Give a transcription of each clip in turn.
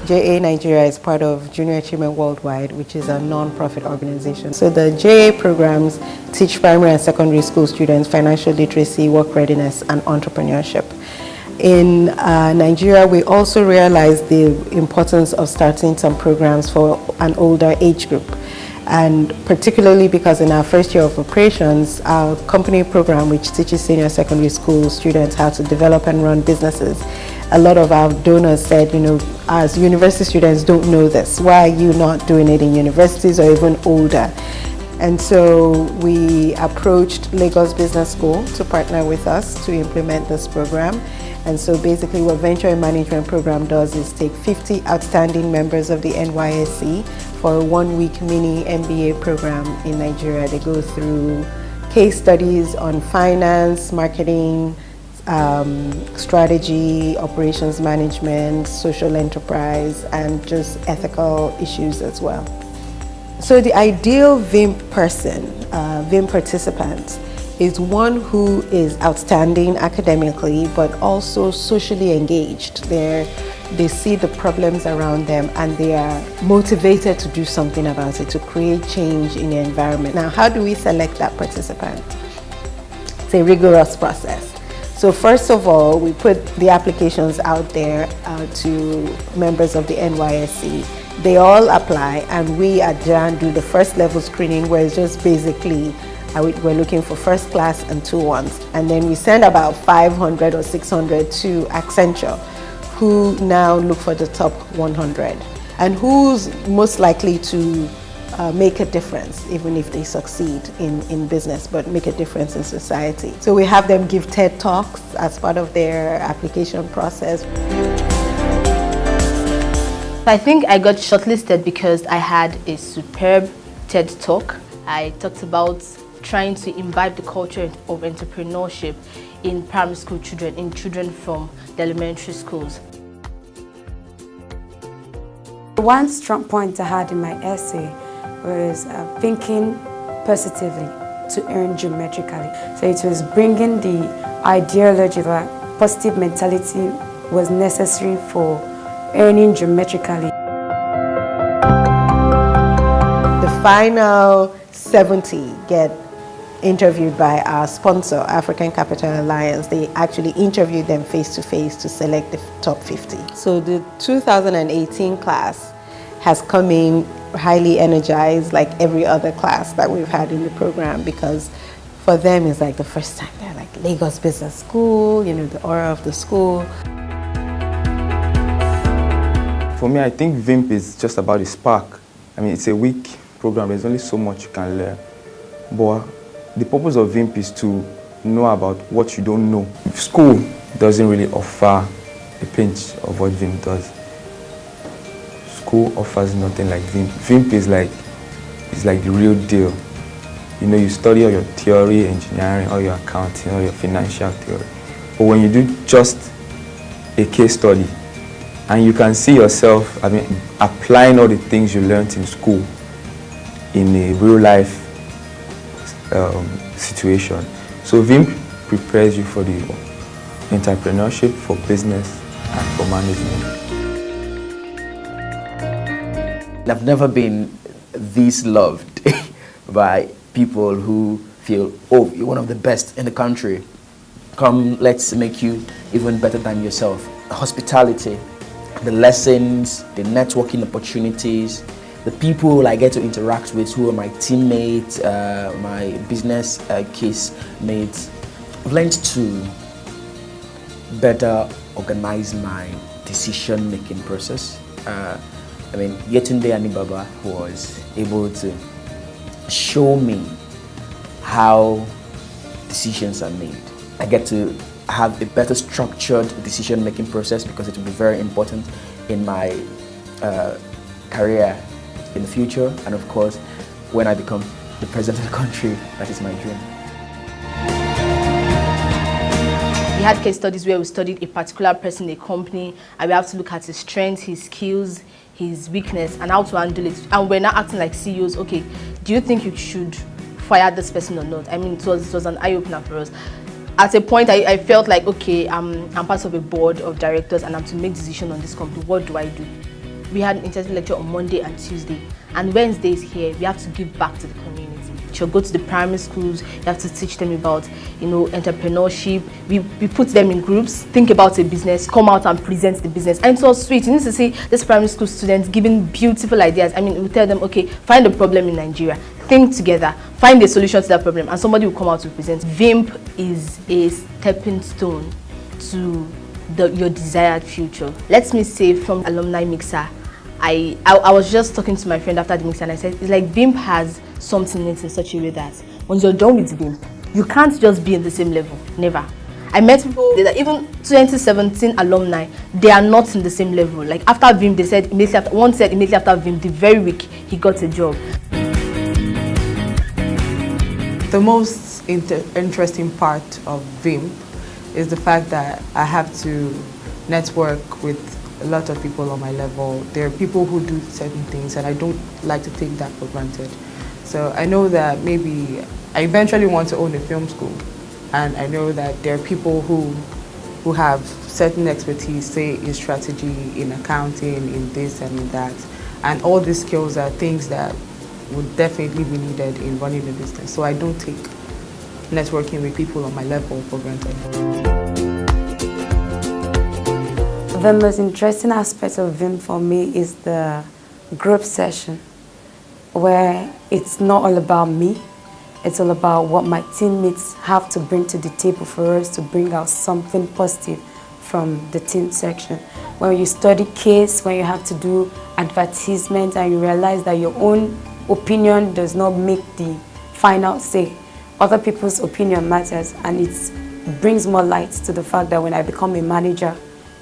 JA Nigeria is part of Junior Achievement Worldwide, which is a non-profit organization. So the JA programs teach primary and secondary school students financial literacy, work readiness, and entrepreneurship. In Nigeria, we also realized the importance of starting some programs for an older age group. And particularly because in our first year of operations, our company program, which teaches senior secondary school students how to develop and run businesses, a lot of our donors said, as university students don't know this, why are you not doing it in universities or even older? And so we approached Lagos Business School to partner with us to implement this program. And so basically what Venture in Management program does is take 50 outstanding members of the NYSC for a 1-week mini MBA program in Nigeria. They go through case studies on finance, marketing, strategy, operations management, social enterprise, and just ethical issues as well. So the ideal ViMP person, ViMP participant, is one who is outstanding academically, but also socially engaged. They see the problems around them and they are motivated to do something about it, to create change in the environment. Now, how do we select that participant? It's a rigorous process. So first of all, we put the applications out there to members of the NYSC. They all apply, and we at JAN do the first level screening, where it's just basically we're looking for first class and 2-1s. And then we send about 500 or 600 to Accenture, who now look for the top 100. And who's most likely to make a difference, even if they succeed in business, but make a difference in society. So we have them give TED Talks as part of their application process. I think I got shortlisted because I had a superb TED Talk. I talked about trying to imbibe the culture of entrepreneurship in primary school children, in children from the elementary schools. One strong point I had in my essay was thinking positively to earn geometrically. So it was bringing the ideology that positive mentality was necessary for earning geometrically. The final 70 get interviewed by our sponsor, African Capital Alliance. They actually interviewed them face-to-face to select the top 50. So the 2018 class has come in highly energized, like every other class that we've had in the program, because for them it's like the first time they're like Lagos Business School, the aura of the school. For me, I think ViMP is just about the spark. I mean, it's a week program, there's only so much you can learn. But the purpose of ViMP is to know about what you don't know. School doesn't really offer a pinch of what ViMP does. School offers nothing like ViMP. ViMP is like the real deal. You study all your theory, engineering, all your accounting, all your financial theory. But when you do just a case study, and you can see yourself, applying all the things you learned in school in a real life situation. So ViMP prepares you for the entrepreneurship, for business, and for management. I've never been this loved by people who feel, oh, you're one of the best in the country. Come, let's make you even better than yourself. Hospitality, the lessons, the networking opportunities, the people I get to interact with who are my teammates, my business case mates. I've learned to better organize my decision-making process. Yetunde Anibaba was able to show me how decisions are made. I get to have a better structured decision-making process because it will be very important in my career in the future, and of course, when I become the president of the country, that is my dream. We had case studies where we studied a particular person in a company, and we have to look at his strengths, his skills, his weakness, and how to handle it. And we're now acting like CEOs. Okay, do you think you should fire this person or not? It was an eye-opener for us. At a point, I felt like, okay, I'm part of a board of directors and I'm to make decisions on this company. What do I do? we had an intensive lecture on Monday and Tuesday, and Wednesdays here we have to give back to the community. She'll go to the primary schools, you have to teach them about, entrepreneurship. We put them in groups, think about a business, come out and present the business. And it was sweet. You need to see this primary school students giving beautiful ideas. I mean, we tell them, okay, find a problem in Nigeria, think together, find a solution to that problem, and somebody will come out to present. ViMP is a stepping stone to your desired future. Let me say, from alumni mixer, I was just talking to my friend after the mixer, and I said, it's like ViMP has something in it in such a way that when you're done with ViMP, you can't just be in the same level. Never. I met people that even 2017 alumni, they are not in the same level. Like after ViMP, they said immediately after, one said immediately after ViMP, the very week he got a job. The most interesting part of ViMP is the fact that I have to network with a lot of people on my level. There are people who do certain things, and I don't like to take that for granted. So I know that maybe I eventually want to own a film school, and I know that there are people who have certain expertise, say in strategy, in accounting, in this and in that. And all these skills are things that would definitely be needed in running a business. So I don't take networking with people on my level for granted. The most interesting aspect of ViMP for me is the group session, where it's not all about me, it's all about what my teammates have to bring to the table for us to bring out something positive from the team section. When you study case, when you have to do advertisement and you realize that your own opinion does not make the final say, other people's opinion matters, and it brings more light to the fact that when I become a manager,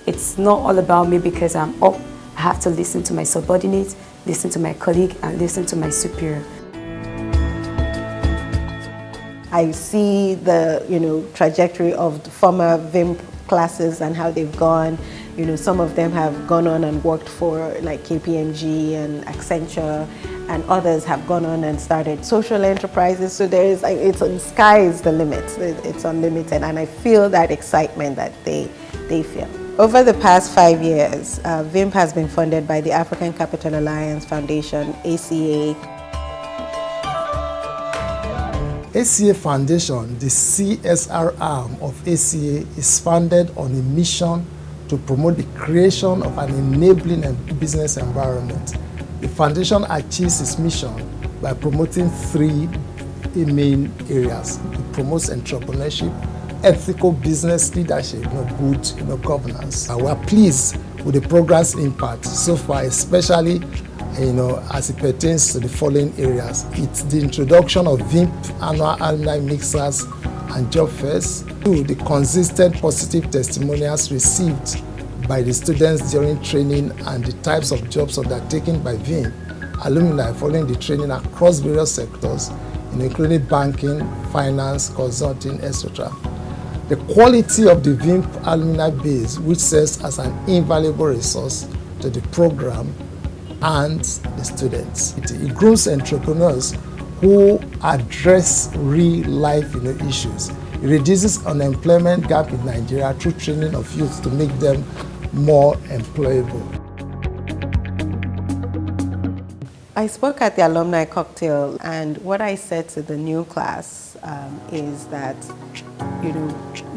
it's not all about me because I'm up. I have to listen to my subordinates, listen to my colleague, and listen to my superior. I see the trajectory of the former ViMP classes and how they've gone. Some of them have gone on and worked for like KPMG and Accenture, and others have gone on and started social enterprises. So sky is the limit. It's unlimited, and I feel that excitement that they feel. Over the past 5 years, ViMP has been funded by the African Capital Alliance Foundation, ACA. ACA Foundation, the CSR arm of ACA, is founded on a mission to promote the creation of an enabling business environment. The foundation achieves its mission by promoting three main areas. It promotes entrepreneurship, ethical business leadership, good governance. We're pleased with the program's impact so far, especially as it pertains to the following areas. It's the introduction of ViMP annual alumni mixers and job fairs. 2, the consistent positive testimonials received by the students during training and the types of jobs undertaken by ViMP alumni following the training across various sectors, including banking, finance, consulting, etc. The quality of the ViMP alumni base, which serves as an invaluable resource to the program and the students. It grooms entrepreneurs who address real-life issues. It reduces unemployment gap in Nigeria through training of youth to make them more employable. I spoke at the alumni cocktail, and what I said to the new class is that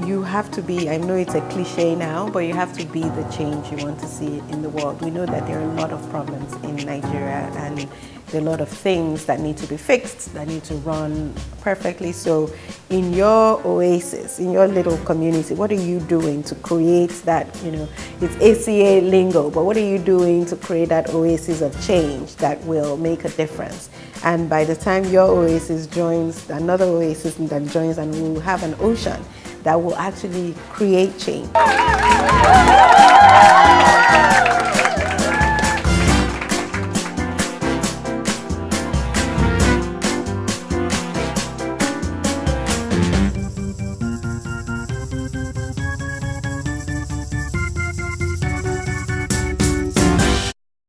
you have to be, I know it's a cliche now, but you have to be the change you want to see in the world. We know that there are a lot of problems in Nigeria, and there are a lot of things that need to be fixed, that need to run perfectly. So in your oasis, in your little community, what are you doing to create that, it's ACA lingo, but what are you doing to create that oasis of change that will make a difference? And by the time your oasis joins another oasis that joins, and we'll have an ocean that will actually create change.